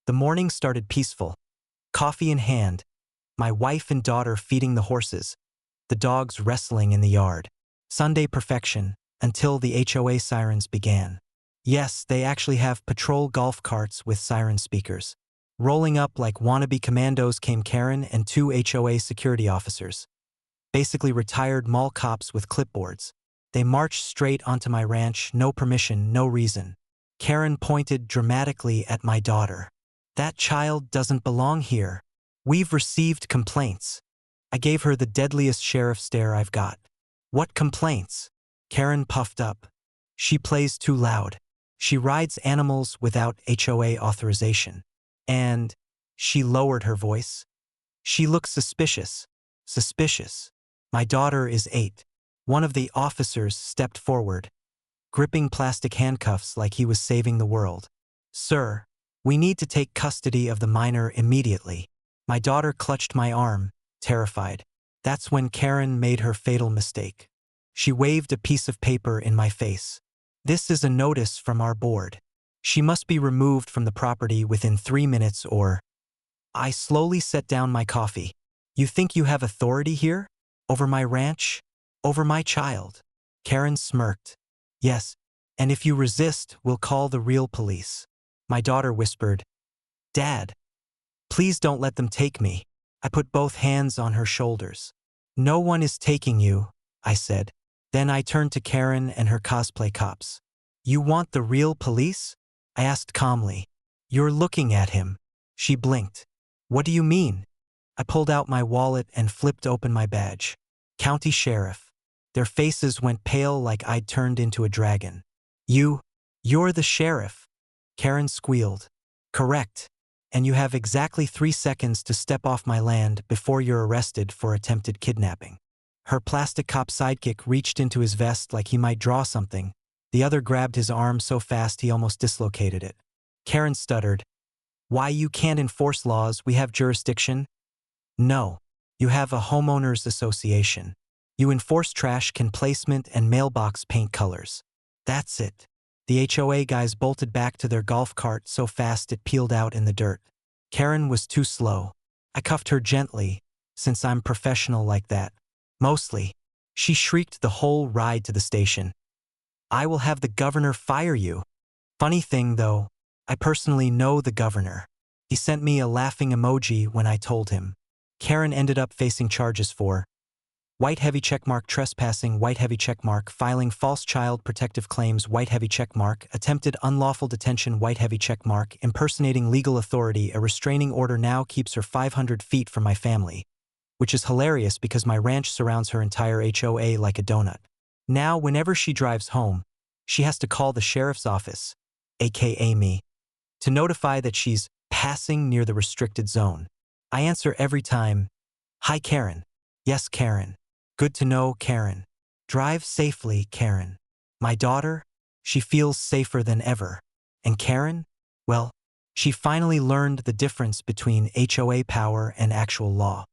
The morning started peaceful. Coffee in hand, my wife and daughter feeding the horses, the dogs wrestling in the yard. Sunday perfection, until the HOA sirens began. Yes, they actually have patrol golf carts with siren speakers. Rolling up like wannabe commandos came Karen and two HOA security officers. Basically retired mall cops with clipboards. They marched straight onto my ranch, no permission, no reason. Karen pointed dramatically at my daughter. "That child doesn't belong here. We've received complaints." I gave her the deadliest sheriff stare I've got. "What complaints?" Karen puffed up. "She plays too loud. She rides animals without HOA authorization. And," she lowered her voice, "she looks suspicious. Suspicious. My daughter is 8. One of the officers stepped forward, gripping plastic handcuffs like he was saving the world. "Sir, we need to take custody of the minor immediately." My daughter clutched my arm, terrified. That's when Karen made her fatal mistake. She waved a piece of paper in my face. "This is a notice from our board. She must be removed from the property within 3 minutes or—" I slowly set down my coffee. "You think you have authority here? Over my ranch? Over my child?" Karen smirked. "Yes, and if you resist, we'll call the real police." My daughter whispered, "Dad, please don't let them take me." I put both hands on her shoulders. "No one is taking you," I said. Then I turned to Karen and her cosplay cops. "You want the real police?" I asked calmly. "You're looking at him." She blinked. "What do you mean?" I pulled out my wallet and flipped open my badge. County Sheriff. Their faces went pale like I'd turned into a dragon. You're the sheriff." Karen squealed. "Correct. And you have exactly 3 seconds to step off my land before you're arrested for attempted kidnapping." Her plastic cop sidekick reached into his vest like he might draw something. The other grabbed his arm so fast he almost dislocated it. Karen stuttered. "Why, you can't enforce laws, we have jurisdiction." "No. You have a homeowners association. You enforce trash can placement and mailbox paint colors. That's it." The HOA guys bolted back to their golf cart so fast it peeled out in the dirt. Karen was too slow. I cuffed her gently, since I'm professional like that. Mostly. She shrieked the whole ride to the station. "I will have the governor fire you." Funny thing though, I personally know the governor. He sent me a laughing emoji when I told him. Karen ended up facing charges for white heavy checkmark trespassing, white heavy checkmark filing false child protective claims, white heavy checkmark attempted unlawful detention, white heavy checkmark impersonating legal authority. A restraining order now keeps her 500 feet from my family, which is hilarious because my ranch surrounds her entire HOA like a donut. Now, whenever she drives home, she has to call the sheriff's office, aka me, to notify that she's passing near the restricted zone. I answer every time, "Hi, Karen." "Yes, Karen." "Good to know, Karen." "Drive safely, Karen." My daughter, she feels safer than ever. And Karen, well, she finally learned the difference between HOA power and actual law.